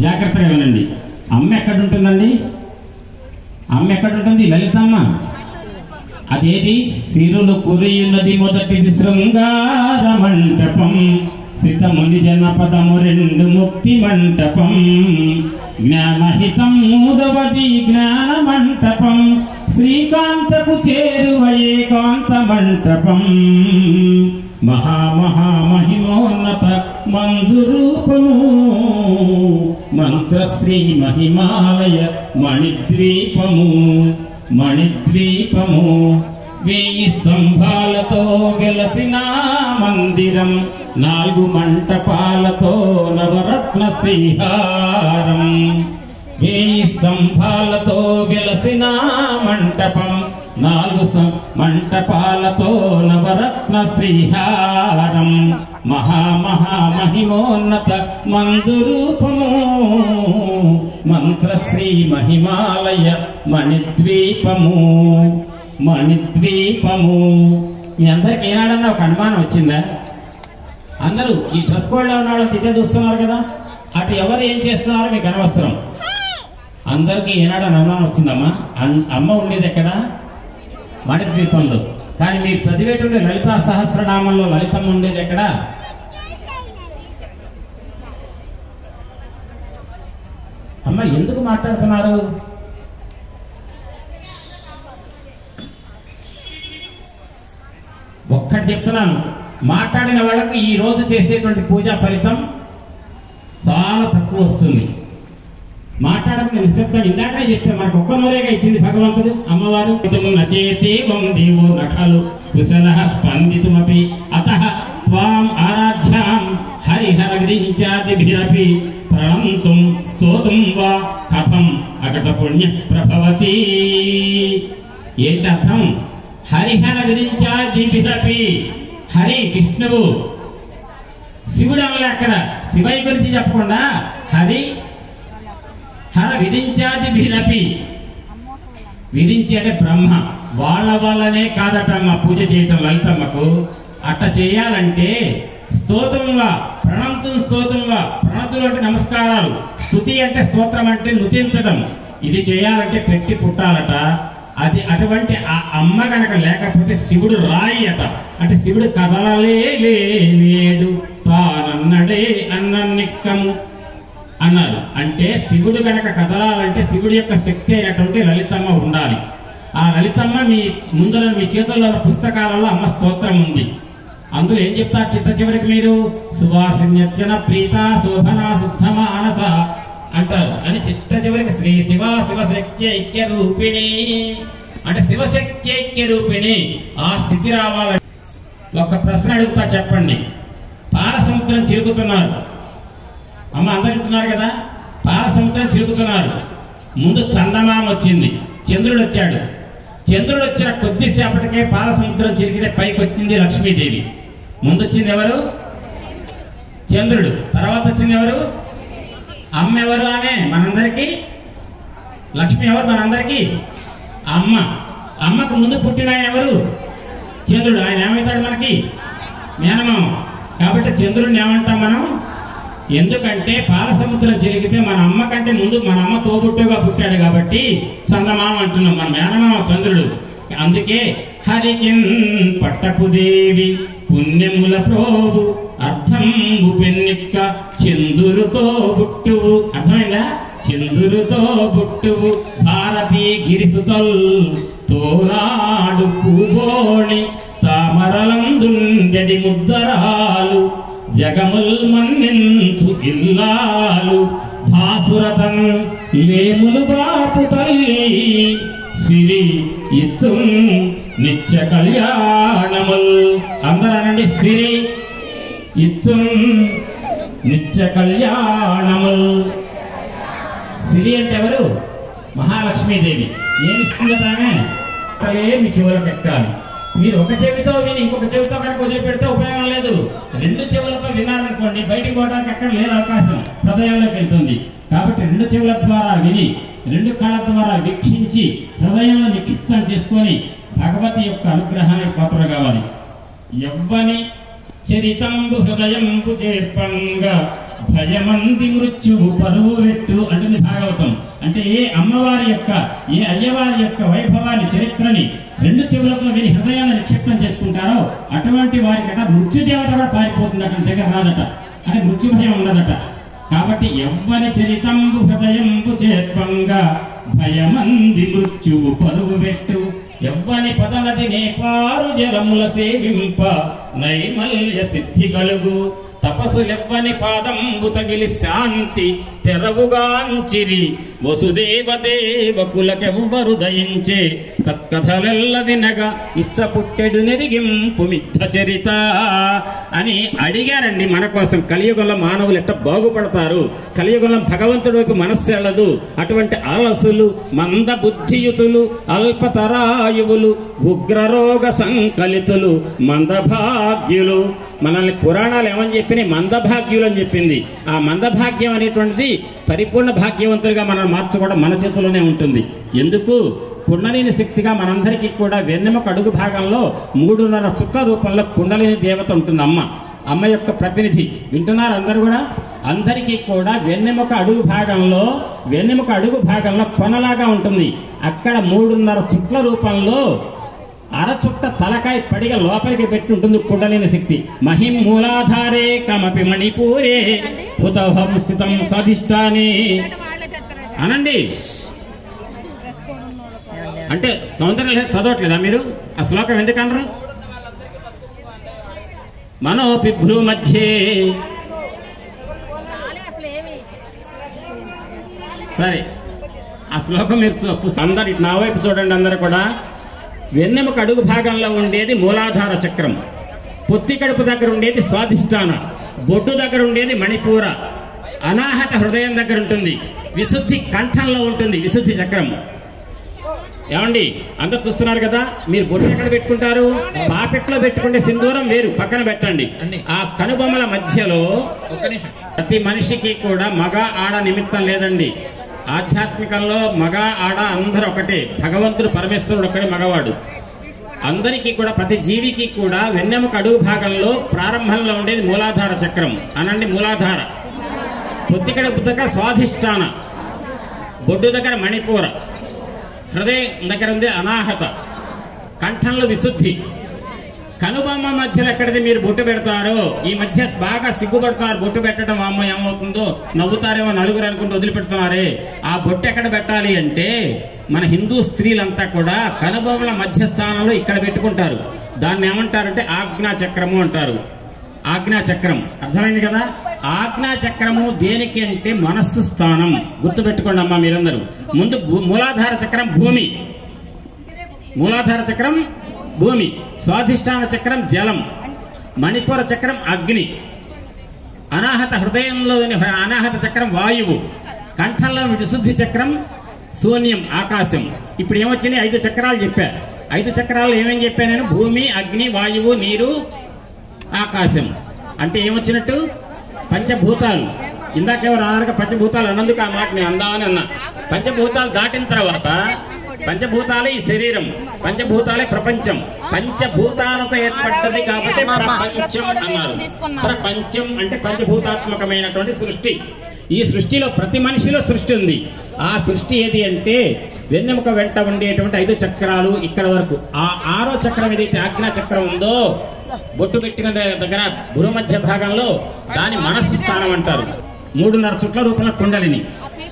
జాగ్రత్తగా వినండి. అమ్మ ఎక్కడ ఉంటుందండి? అమ్మ ఎక్కడ ఉంటుంది? లలితమ్మ. అదేది? సిరులు కురియున్నది మొదటిది శృంగార మంటపం, సితముని జనపదము రెండు ముక్తి మంటపం, జ్ఞానహితం మూడవది జ్ఞాన మంటపం, శ్రీకాంతకు చేరువ ఏకాంత మంటపం, మహామహిమోన్నత మంజురూపము, మంత్రశ్రీ మహిమాలయ మణిద్వీపము, మణిద్వీపము, 1000 స్తంభాలతో వెలసిన మందిరం, 4 మంటపాలతో నవరత్న శ్రీహారం, 1000 స్తంభాలతో వెలసిన మంటపం, 4 మంటపాలతో నవరత్న శ్రీహారం, మహిమోన్నత మంజురూపము, మంత్రశ్రీ మహిమాలయ మణిద్వీపము, మణిద్వీపము. మీ అందరికి ఏనాడన్నా ఒక అనుమానం వచ్చిందా? అందరూ ఈ బ్రతుకోళ్ళలో ఉన్న వాళ్ళని తిట్టే చూస్తున్నారు కదా, అటు ఎవరు ఏం చేస్తున్నారో మీకు అనవసరం. అందరికీ ఏనాడని అనుమానం వచ్చిందమ్మా. అమ్మ ఉండేది ఎక్కడ? మణిద్వీపంలో. కానీ మీరు చదివేటువంటి లలితా సహస్రనామంలో లలితమ్మ ఉండేది ఎక్కడ? అమ్మ ఎందుకు మాట్లాడుతున్నారు? ఒక్కటి చెప్తున్నాను, మాట్లాడిన వాళ్ళకు ఈ రోజు చేసేటువంటి పూజా ఫలితం చాలా తక్కువ వస్తుంది. మాట్లాడకుండా నిశ్శబ్దం. ఇందాకనే చెప్పాను, మనకు ఒక్క నోరేగా ఇచ్చింది భగవంతుడు, అమ్మవారు. నచేతేవం నఖలు కుశలః స్పందితుమపి అతః త్వాం ఆరాధ్యాం హరిహర విరించాదిభిరపి ప్రణంతుం స్తోతుం వా కథం అకట పుణ్య ప్రభవతి. ఏంటి అర్థం? హరిహర విరించాదిభిరపి. హరి విష్ణువు, శివుడు అనలే అక్కడ. శివయ్య గురించి చెప్పకుండా హరి హర విరించాదిభిరపి. విరించి అంటే బ్రహ్మ. వాళ్ళ వల్లనే కాదటమ్మ పూజ చేయటం లలితమ్మకు. అట్ట చేయాలంటే స్తోత్రంగా ప్రణంతం, స్తోత్రంగా ప్రణతులు అంటే నమస్కారాలు, స్తుతి అంటే స్తోత్రం అంటే నుతించడం. ఇది చేయాలంటే పెట్టి పుట్టాలట. అది అటువంటి ఆ అమ్మ కనుక లేకపోతే శివుడు రాయి అట. అంటే శివుడు కదలలే లేడు తానన్నడే అన్ననిక్కము అన్నారు. అంటే శివుడు కనుక కదలాలంటే శివుడి యొక్క శక్తి అయినటువంటి లలితమ్మ ఉండాలి. ఆ లలితమ్మ మీ ముందర మీ చేతుల్లో పుస్తకాలలో అమ్మ స్తోత్రం ఉంది. అందులో ఏం చెప్తారు చిట్ట చివరికి మీరు? సువాసిన్యర్చన ప్రీత శోభన శుద్ధ మానస అంటారు. అని చిట్ట చివరికి శ్రీ శివ శివశక్త్యైక్య రూపిణి అంటే శివశక్త్యైక్య రూపిణి ఆ స్థితి రావాలంటే ఒక ప్రశ్న అడుగుతా, చెప్పండి. పాలసముద్రం చిలుకుతున్నారు. అమ్మ అందరు వింటున్నారు కదా? పాలసముద్రం చిలుకుతున్నారు. ముందు చందమామ వచ్చింది, చంద్రుడు వచ్చాడు. చంద్రుడు వచ్చిన కొద్దిసేపటికే పాలసముద్రం చిరిగితే పైకి వచ్చింది లక్ష్మీదేవి. ముందు వచ్చింది ఎవరు? చంద్రుడు. తర్వాత వచ్చింది ఎవరు? అమ్మ. ఎవరు ఆమె? మనందరికీ లక్ష్మి. ఎవరు? మనందరికీ అమ్మ. అమ్మకు ముందు పుట్టిన ఆయన ఎవరు? చంద్రుడు. ఆయన ఏమవుతాడు మనకి? మేనమామ. కాబట్టి చంద్రుడిని ఏమంటాం మనం? ఎందుకంటే పాలసముద్రం చిరిగితే మన అమ్మ కంటే ముందు మన అమ్మ తోబుట్టుగా పుట్టాడు కాబట్టి చందమామ అంటున్నాం. మన మేనమామ చంద్రుడు. అందుకే హరికిన్ పట్టపుదేవి పుణ్యముల ప్రోగు అర్థంబు పెన్నిక్క చందురుతో బుట్టువు. అర్థమైందా? చందురుతో బుట్టువు భారతీ గిరిసుతల్ తోనాడు పూబోణి తామరలందుండెడి ముద్దరాలు జగముల్ మన్నించు ఇల్లాలు భాసురతన్ లేములు బాపు తల్లి సిరి ఇచ్చు నిత్య కళ్యాణముల్. అందరనండి, సిరి ఇచ్చు నిత్య కళ్యాణముల్. సిరి అంటే ఎవరు? మహాలక్ష్మీదేవి. ఏమి ఇస్తుందనే మీ చెవులకు ఎక్కాలి. మీరు ఒక చెవితో విని ఇంకొక చెవితో కనుక వదిలిపెడితే ఉపయోగం లేదు. 2 చెవులతో వినాలనుకోండి, బయటికి పోవడానికి ఎక్కడ లేదు అవకాశం, హృదయంలోకి వెళ్తుంది. కాబట్టి 2 చెవుల ద్వారా విని 2 కళ్ళ ద్వారా వీక్షించి హృదయంలో నిక్షిప్తం చేసుకొని భగవతి యొక్క అనుగ్రహానికి పాత్రలు కావాలి. ఎవ్వని చరితంబు హృదయంబు చేర్పంగా భయమంది మృత్యువు పరువు పెట్టు అంటుంది భాగవతం. అంటే ఏ అమ్మవారి యొక్క ఏ అయ్యవారి యొక్క వైభవాన్ని చరిత్రని రెండు చెవులతో విని హృదయాన్ని నిక్షిప్తం చేసుకుంటారో అటువంటి వారికట మృత్యుదేవత కూడా పారిపోతుందట, దగ్గర రాదట. అంటే మృత్యు భయం ఉండదట. కాబట్టి ఎవ్వరి చరితంబు హృదయంబు చేర్పంగా భయమంది మృత్యువు పరువు పెట్టు. ఎవ్వని పదనది నేపారు జలముల సేవింప నైమల్య సిద్ధి కలుగు. తపస్సులెవ్వని పాదంబు తగిలి శాంతి తెరవుగాంచిరి. వసుదేవ దేవకులకెవ్వరు దయించే తత్కథలెల్ల వినగా ఇచ్చ పుట్టెడు నెరిగింపు మిథ్య చరిత అని అడిగారండి మన కోసం. కలియుగంలో మానవులు ఎట్ట బాగుపడతారు, కలియుగంలో భగవంతుడి వైపు మనస్సు వెళ్ళదు. అటువంటి ఆలసులు, మంద బుద్ధియుతులు, అల్పతరాయువులు, ఉగ్రరోగ సంకలితులు, మందభాగ్యులు. మనల్ని పురాణాలు ఏమని చెప్పినాయి? మందభాగ్యులు అని చెప్పింది. ఆ మందభాగ్యం అనేటువంటిది పరిపూర్ణ భాగ్యవంతులుగా మనం మార్చుకోవడం మన చేతిలోనే ఉంటుంది. ఎందుకు? కుండలిని శక్తిగా మనందరికీ కూడా వెన్నెముక అడుగు భాగంలో 3.5 చుట్ల రూపంలో కుండలిని దేవత ఉంటుంది. అమ్మ యొక్క ప్రతినిధి. వింటున్నారు అందరు కూడా? అందరికీ కూడా వెన్నెముక అడుగు భాగంలో కొనలాగా ఉంటుంది. అక్కడ 3.5 చుట్ల రూపంలో అరచుట్ట తలకాయ పడిగ లోపలికి పెట్టి ఉంటుంది కుండలిని శక్తి. మహిం మూలాధారే కమపి మణిపూరే హుతహం స్థితం స్వాధిష్టానే అనండి. అంటే సౌందర్యం చదవట్లేదా మీరు? ఆ శ్లోకం ఎందుకనరు? మనోపి భ్రూ మధ్యే. సరే, ఆ శ్లోకం మీరు అందరు నా వైపు చూడండి. అందరు కూడా వెన్నెముక అడుగు భాగంలో ఉండేది మూలాధార చక్రం, పొత్తి కడుపు దగ్గర ఉండేది స్వాధిష్టాన, బొడ్డు దగ్గర ఉండేది మణిపూర, అనాహత హృదయం దగ్గర ఉంటుంది, విశుద్ధి కంఠంలో ఉంటుంది విశుద్ధి చక్రం. ఏమండి అందరు చూస్తున్నారు కదా? మీరు బొట్టు ఎక్కడ పెట్టుకుంటారు? పాపెట్లో పెట్టుకుంటే సింధూరం వేరు, పక్కన పెట్టండి. ఆ కనుబొమ్మల మధ్యలో ప్రతి మనిషికి కూడా మగ ఆడ నిమిత్తం లేదండి. ఆధ్యాత్మికంలో మగ ఆడ అందరూ ఒకటే. భగవంతుడు పరమేశ్వరుడు ఒక్కడే మగవాడు. అందరికీ కూడా ప్రతి జీవికి కూడా వెన్నెముక అడుగు భాగంలో ప్రారంభంలో ఉండేది మూలాధార చక్రం అనండి. మూలాధార, పొత్తికడ దగ్గర స్వాధిష్టాన, బొడ్డు దగ్గర మణిపూర, హృదయం దగ్గర ఉంది అనాహత, కంఠంలో విశుద్ధి. కనుబొమ్మ మధ్యలో ఎక్కడిది మీరు బొట్టు పెడతారో ఈ మధ్య బాగా సిగ్గుపడతారు. బొట్టు పెట్టడం అమ్మ ఏమవుతుందో నవ్వుతారేమో నలుగురు అనుకుంటూ వదిలిపెడుతున్నారే. ఆ బొట్టు ఎక్కడ పెట్టాలి అంటే మన హిందూ స్త్రీలంతా కూడా కనుబొమ్మల మధ్య స్థానంలో ఇక్కడ పెట్టుకుంటారు. దాన్ని ఏమంటారంటే ఆజ్ఞా చక్రము అంటారు. ఆజ్ఞా చక్రం అర్థమైంది కదా? ఆజ్ఞా చక్రము దేనికి అంటే మనస్సు స్థానం. గుర్తుపెట్టుకోండి అమ్మా మీరందరూ. ముందు మూలాధార చక్రం భూమి, మూలాధార చక్రం భూమి, స్వాధిష్టాన చక్రం జలం, మణిపూర చక్రం అగ్ని, అనాహత హృదయంలోని అనాహత చక్రం వాయువు, కంఠంలో విశుద్ధి చక్రం శూన్యం ఆకాశం. ఇప్పుడు ఏమొచ్చినాయి? 5 చక్రాలు చెప్పా. 5 చక్రాలు ఏమేం చెప్పా నేను? భూమి, అగ్ని, వాయువు, నీరు, ఆకాశం. అంటే ఏమొచ్చినట్టు? పంచభూతాలు. ఇందాకెవరు అన్నారు పంచభూతాలు అన్నందుకు ఆ మాట నేను అందామని అన్నా. పంచభూతాలు దాటిన తర్వాత పంచభూతాలే ఈ శరీరం, పంచభూతాలే ప్రపంచం. పంచభూతాలతో ఏర్పడ్డది కాబట్టి ప్రపంచం అన్నారు. ప్రపంచం అంటే పంచభూతాత్మకమైనటువంటి సృష్టి. ఈ సృష్టిలో ప్రతి మనిషిలో సృష్టి ఉంది. ఆ సృష్టి ఏది అంటే వెన్నెముక వెంట ఉండేటువంటి 5 చక్రాలు ఇక్కడ వరకు. ఆ 6వ చక్రం ఏదైతే ఆజ్ఞా చక్రం ఉందో బొట్టు పెట్టిన దగ్గర భూమి మధ్య భాగంలో దాని మనస్సు స్థానం అంటారు. 3.5 చుట్ల రూపంలో కుండలిని.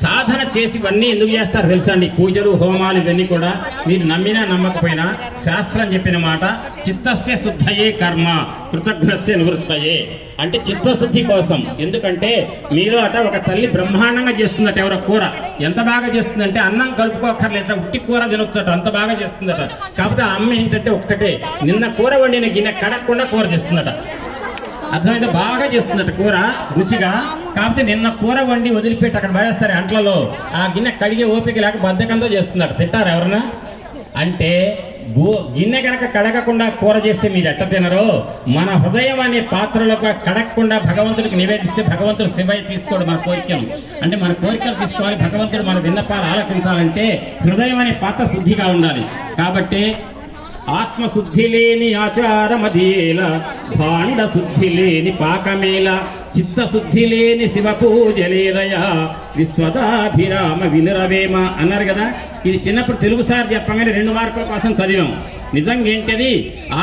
సాధన చేసి ఇవన్నీ ఎందుకు చేస్తారు తెలుసా అండి? పూజలు, హోమాలు ఇవన్నీ కూడా మీరు నమ్మినా నమ్మకపోయినా శాస్త్రం చెప్పిన మాట. చిత్తస్య శుద్ధయే కర్మ కృతజ్ఞస్య నివృత్తయే. అంటే చిత్తశుద్ధి కోసం. ఎందుకంటే మీరు అట ఒక తల్లి బ్రహ్మాండంగా చేస్తుందట. ఎవరో కూర ఎంత బాగా చేస్తుందంటే అన్నం కలుపుకోకర్లేట, ఉట్టి కూర తినొచ్చట, అంత బాగా చేస్తుందట. కాకపోతే ఆ అమ్మ ఏంటంటే ఒక్కటే, నిన్న కూర వండిన గిన్నె కడగకుండా కూర చేస్తుందట. అర్థమైతే బాగా చేస్తుందట కూర రుచిగా. కాకపోతే నిన్న కూర వండి వదిలిపెట్టి అక్కడ పడేస్తారు అంట్లలో. ఆ గిన్నె కడిగే ఓపిక లేక బద్ధకంతో చేస్తుందట. తింటారు ఎవరన్నా? అంటే గిన్నె కనుక కడగకుండా కూర చేస్తే మీరు ఎట్ట తినరో, మన హృదయం అనే పాత్రలో కడగకుండా భగవంతుడికి నివేదిస్తే భగవంతుడు శివయ్య తీసుకోడు మన కోరికలు. అంటే మన కోరికలు తీసుకోవాలి, భగవంతుడు మన విన్నపాలు ఆలకించాలంటే హృదయం అనే పాత్ర శుద్ధిగా ఉండాలి. కాబట్టి ఆత్మశుద్ధి లేని ఆచారమధీల, భాండ శుద్ధి లేని పాకమేల, చిత్తశుద్ధి లేని శివ పూజలేరయ విశ్వదాభిరామ వినురవేమ అన్నారు కదా. ఇది చిన్నప్పుడు తెలుగు సార్ చెప్పగానే 2 మార్కుల కోసం చదివాం. నిజంగా ఏంటది?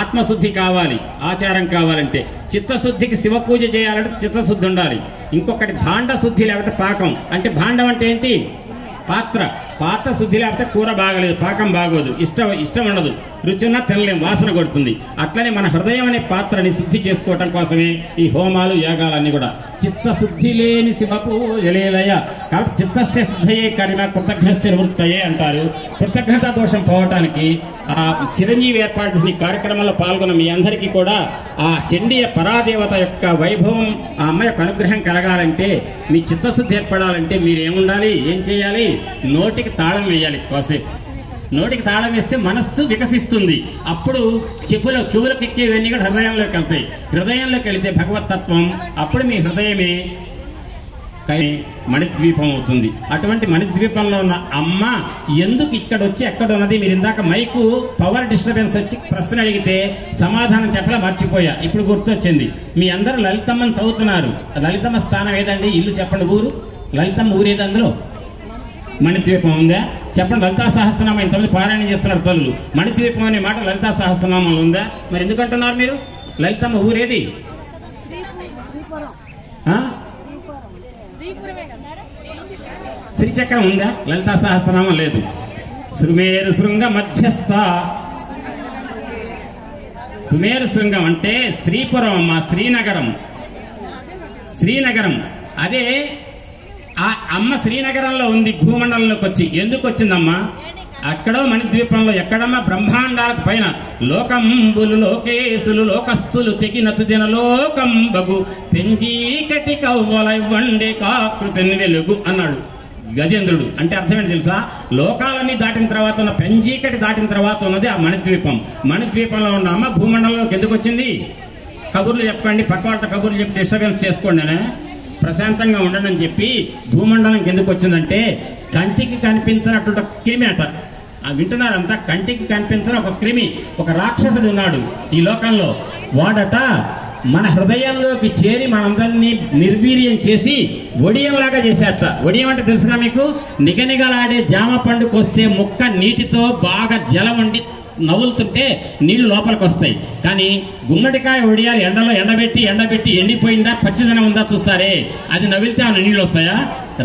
ఆత్మశుద్ధి కావాలి, ఆచారం కావాలంటే. చిత్తశుద్ధికి శివ పూజ చేయాలంటే చిత్తశుద్ధి ఉండాలి. ఇంకొకటి భాండ శుద్ధి లేకపోతే పాకం. అంటే భాండం అంటే ఏంటి? పాత్ర శుద్ధి లేకపోతే కూర బాగలేదు, పాకం బాగోదు, ఇష్టం ఉండదు, రుచి ఉన్నా తినలేం, వాసన కొడుతుంది. అట్లనే మన హృదయం అనే పాత్రని శుద్ధి చేసుకోవటం కోసమే ఈ హోమాలు యాగాలన్నీ కూడా. చిత్తశుద్ధి లేని శివ పూజలేలయ. కాబట్టి చిత్తస్య శుద్ధయే కరిమ కృతజ్ఞస్య నివృత్తయే అంటారు. కృతజ్ఞతా దోషం పోవటానికి ఆ చిరంజీవి ఏర్పాటు చేసిన ఈ కార్యక్రమంలో పాల్గొన్న మీ అందరికీ కూడా ఆ చండీయ పరాదేవత యొక్క వైభవం, ఆ అమ్మ యొక్క అనుగ్రహం కలగాలంటే, మీ చిత్తశుద్ధి ఏర్పడాలంటే మీరు ఏముండాలి, ఏం చేయాలి? నోటికి తాళం వేయాలి. కాసేపు నోటికి తాళం వేస్తే మనస్సు వికసిస్తుంది. అప్పుడు చెవులకు ఎక్కేవన్నీ కూడా హృదయంలోకి వెళ్తాయి. హృదయంలోకి వెళితే భగవతత్వం, అప్పుడు మీ హృదయమే మణిద్వీపం అవుతుంది. అటువంటి మణిద్వీపంలో ఉన్న అమ్మ ఎందుకు ఇక్కడ వచ్చి ఎక్కడ ఉన్నది? మీరు ఇందాక మైకు పవర్ డిస్టర్బెన్స్ వచ్చి ప్రశ్న అడిగితే సమాధానం చెప్పలా మర్చిపోయా, ఇప్పుడు గుర్తొచ్చింది. మీ అందరూ లలితమ్మని చదువుతున్నారు. లలితమ్మ స్థానం ఏదండి? ఇల్లు చెప్పండి. ఊరు లలితమ్మ ఊరేది? అందులో మణిద్వీపం ఉందా? చెప్పండి. లలితా సహస్రనామం ఇంతమంది పారాయణ చేస్తున్నారు తల్లులు. మణిద్వీపం అనే మాట లలితా సహస్రనామంలో ఉందా? మరి ఎందుకంటున్నారు మీరు? లలితమ్మ ఊరేది? శ్రీచక్రం ఉందా? లలితా సహస్రనామం లేదు. సుమేరు శృంగ మధ్యస్థ. సుమేరు శృంగం అంటే శ్రీపురం అమ్మ, శ్రీనగరం. అదే ఆ అమ్మ శ్రీనగరంలో ఉంది. భూమండలంలోకి వచ్చి ఎందుకు వచ్చిందమ్మా? అక్కడో మణిద్వీపంలో ఎక్కడమ్మా? బ్రహ్మాండాలకు పైన లోకంబులు లోకేశులు లోకస్తులు తెగినతు దినలోకంబగు పెంజీకటి కవ్వలైవ్వండే కాకృతిని వెలుగు అన్నాడు గజేంద్రుడు. అంటే అర్థం ఏంటి తెలుసా? లోకాలన్నీ దాటిన తర్వాత ఉన్న పెంజీకటి దాటిన తర్వాత ఉన్నది ఆ మణిద్వీపం. మణిద్వీపంలో ఉన్న అమ్మ భూమండలంలోకి ఎందుకు వచ్చింది? కబుర్లు చెప్పండి, పక్క వాళ్ళతో కబుర్లు చెప్పి డిస్టర్బెన్స్ చేసుకోండి అని, ప్రశాంతంగా ఉండండి అని చెప్పి భూమండలంకి ఎందుకు వచ్చిందంటే, కంటికి కనిపించినటువంటి క్రిమి అట. వింటున్నారంతా? కంటికి కనిపించిన ఒక క్రిమి, ఒక రాక్షసుడు ఉన్నాడు ఈ లోకంలో. వాడట మన హృదయంలోకి చేరి మనందరినీ నిర్వీర్యం చేసి ఒడియంలాగా చేసేట. ఒడియం అంటే తెలుసుగా మీకు? నిగనిగలాడే జామ పండుకు వస్తే ముక్క నీటితో బాగా జలం వండి నవ్వులుతుంటే నీళ్లు లోపలికి వస్తాయి. కానీ గుమ్మడికాయ ఒడియాలు ఎండలో ఎండబెట్టి ఎండిపోయిందా పచ్చిదనం ఉందా చూస్తారే, అది నవ్వితే ఆ నీళ్ళు వస్తాయా?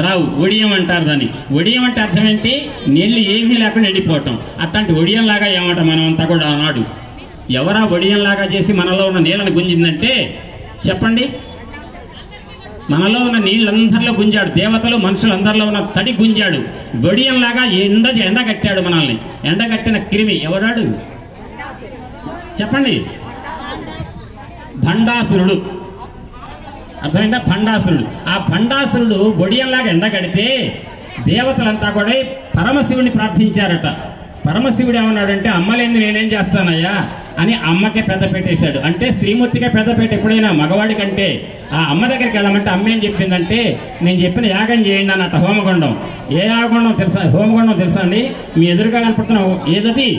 రావు. ఒడియం అంటారు దాన్ని. ఒడియం అంటే అర్థం ఏంటి? నీళ్లు ఏమీ లేకుండా ఎండిపోవటం. అట్లాంటి ఒడియంలాగా ఏమంట మనం అంతా కూడా అన్నాడు. ఎవరా ఒడియంలాగా చేసి మనలో ఉన్న నీళ్ళని గుంజిందంటే చెప్పండి? మనలో ఉన్న నీళ్ళందరిలో గుంజాడు. దేవతలు మనుషులందరిలో ఉన్న తడి గుంజాడు. ఒడియంలాగా ఎండగట్టాడు మనల్ని. ఎండగట్టిన క్రిమి ఎవరాడు చెప్పండి? భండాసురుడు. అర్థమైందా? భండాసురుడు. ఆ భండాసురుడు ఒడియంలాగా ఎండగడితే దేవతలంతా కూడా పరమశివుని ప్రార్థించారట. పరమశివుడు ఏమన్నాడంటే, అమ్మలేంది నేనేం చేస్తానయ్యా అని అమ్మకే పెద్ద పెట్టేశాడు. అంటే స్త్రీమూర్తిగా పెద్దపేట ఎప్పుడైనా మగవాడి కంటే. ఆ అమ్మ దగ్గరికి వెళ్ళమంటే అమ్మ ఏం చెప్పిందంటే, నేను చెప్పిన యాగం చేయండి అన్నట్ట. హోమగుండం. ఏ యాగగుండం తెలుసా? హోమగుండం తెలుసా అండి? మీ ఎదురుగా కనపడుతున్న ఏదది?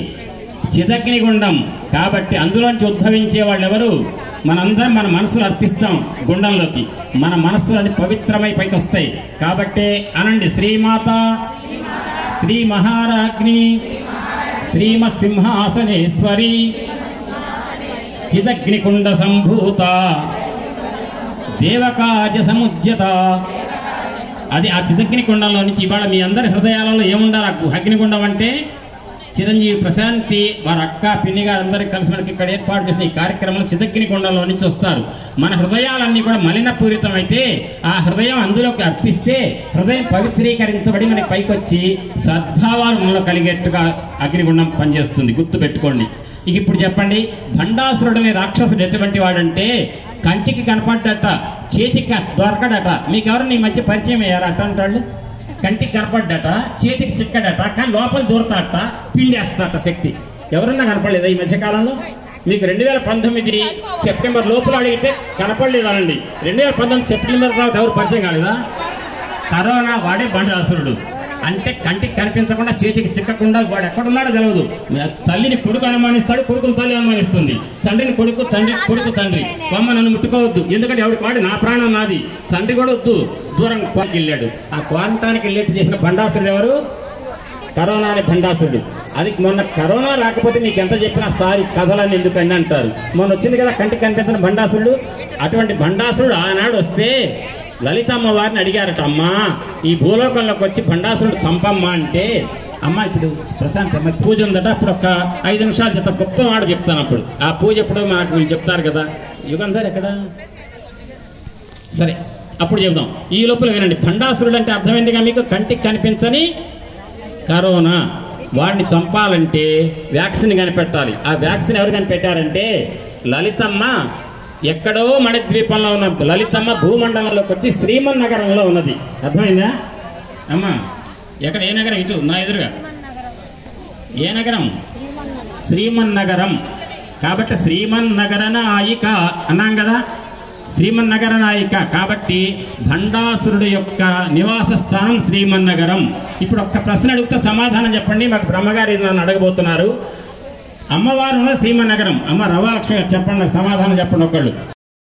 చిదగ్నిగుండం. కాబట్టి అందులోంచి ఉద్భవించే వాళ్ళు ఎవరు? మనందరం మన మనసులు అర్పిస్తాం గుండంలోకి. మన మనస్సులు పవిత్రమై పైకి వస్తాయి. కాబట్టి అనండి, శ్రీమాత శ్రీ మహారాజ్ఞి శ్రీమసింహాసనేశ్వరి చిదగ్నికుండ సంభూత దేవకార్య సముజ్యత. అది ఆ చిదగ్నికుండంలో నుంచి ఇవాళ మీ అందరి హృదయాలలో ఏముండాలి? అగ్నిగుండం అంటే చిరంజీవి ప్రశాంతి వారి అక్క పిన్ని గారు అందరికి కలిసి మనకి ఇక్కడ ఏర్పాటు చేసిన ఈ కార్యక్రమంలో చిదగ్నికుండంలో నుంచి వస్తారు. మన హృదయాలన్నీ కూడా మలినపూరితం అయితే ఆ హృదయం అందులోకి అర్పిస్తే హృదయం పవిత్రీకరించబడి మనకి పైకి వచ్చి సద్భావాలు మనలో కలిగేట్టుగా అగ్నిగుండం పనిచేస్తుంది. గుర్తు పెట్టుకోండి. ఇక ఇప్పుడు చెప్పండి, భండాసురుడు అనే రాక్షసుడు ఎటువంటి వాడంటే కంటికి కనపడ్డట, చేతికి దొరకడట. మీకు ఎవరు ఈ మధ్య పరిచయం అయ్యారు అట్లాంటి వాళ్ళు? కంటికి కనపడ్డట, చేతికి చిక్కడట, కానీ లోపల దూరతాట, పిండేస్తాట శక్తి. ఎవరన్నా కనపడలేదా ఈ మధ్యకాలంలో? మీకు 2019 సెప్టెంబర్ లోపల అడిగితే కనపడలేదానండి. 2019 సెప్టెంబర్ తర్వాత ఎవరు పరిచయం కాలేదా? కరోనా వాడే భండాసురుడు. అంటే కంటికి కనిపించకుండా చేతికి చిక్కకుండా వాడు ఎక్కడున్నాడో తెలియదు. తల్లిని కొడుకు అనుమానిస్తాడు, కొడుకుని తల్లి అనుమానిస్తుంది, తండ్రిని కొడుకు, తండ్రి కొడుకు తండ్రి. అమ్మ నన్ను ముట్టుకోవద్దు, ఎందుకంటే ఎవరికి వాడు నా ప్రాణం నాది. తండ్రి కూడా వద్దు, దూరం కోరికి వెళ్ళాడు. ఆ కోరటానికి వెళ్ళేట్టు చేసిన బండాసురుడు ఎవరు? కరోనా అనే బండాసురుడు. అది మొన్న కరోనా రాకపోతే మీకు ఎంత చెప్పినా సారీ కథలన్నీ ఎందుకండి అంటారు. మొన్న వచ్చింది కదా కంటికి కనిపించిన బండాసురుడు. అటువంటి బండాసురుడు ఆనాడు వస్తే లలితమ్మ వారిని అడిగారట, అమ్మా ఈ భూలోకంలోకి వచ్చి బండాసురుడు చంపమ్మా అంటే, అమ్మ ఇప్పుడు ప్రశాంతమ్మ పూజ ఉందట, అప్పుడు ఒక 5 నిమిషాలు చెప్తా, గొప్ప మాట చెప్తాను. అప్పుడు ఆ పూజ ఎప్పుడు మాకు వీళ్ళు చెప్తారు కదా, యుగంధర్ ఎక్కడ, సరే అప్పుడు చెప్దాం. ఈ లోపల వినండి. బండాసురుడు అంటే అర్థమైందిగా మీకు, కంటికి కనిపించని కరోనా. వాడిని చంపాలంటే వ్యాక్సిన్ కనిపెట్టాలి. ఆ వ్యాక్సిన్ ఎవరు కనిపెట్టారంటే లలితమ్మ. ఎక్కడో మణిద్వీపంలో ఉన్న లలితమ్మ భూమండలంలోకి వచ్చి శ్రీమన్నగరంలో ఉన్నది. అర్థమైందా అమ్మా? ఎక్కడ, ఏ నగరం? ఇటు నా ఎదురుగా ఏ నగరం? శ్రీమన్నగరం. కాబట్టి శ్రీమన్నగర నాయిక అన్నాం కదా, శ్రీమన్నగర నాయిక. కాబట్టి భండాసురుడు యొక్క నివాస స్థానం శ్రీమన్నగరం. ఇప్పుడు ఒక్క ప్రశ్న అడిగితే సమాధానం చెప్పండి. మాకు బ్రహ్మగారు ఇది నన్ను అడగబోతున్నారు. అమ్మవారు శ్రీమన్నగరం. అమ్మ రవాలక్ష్మి చెప్పండి, సమాధానం చెప్పండి ఒకళ్ళు.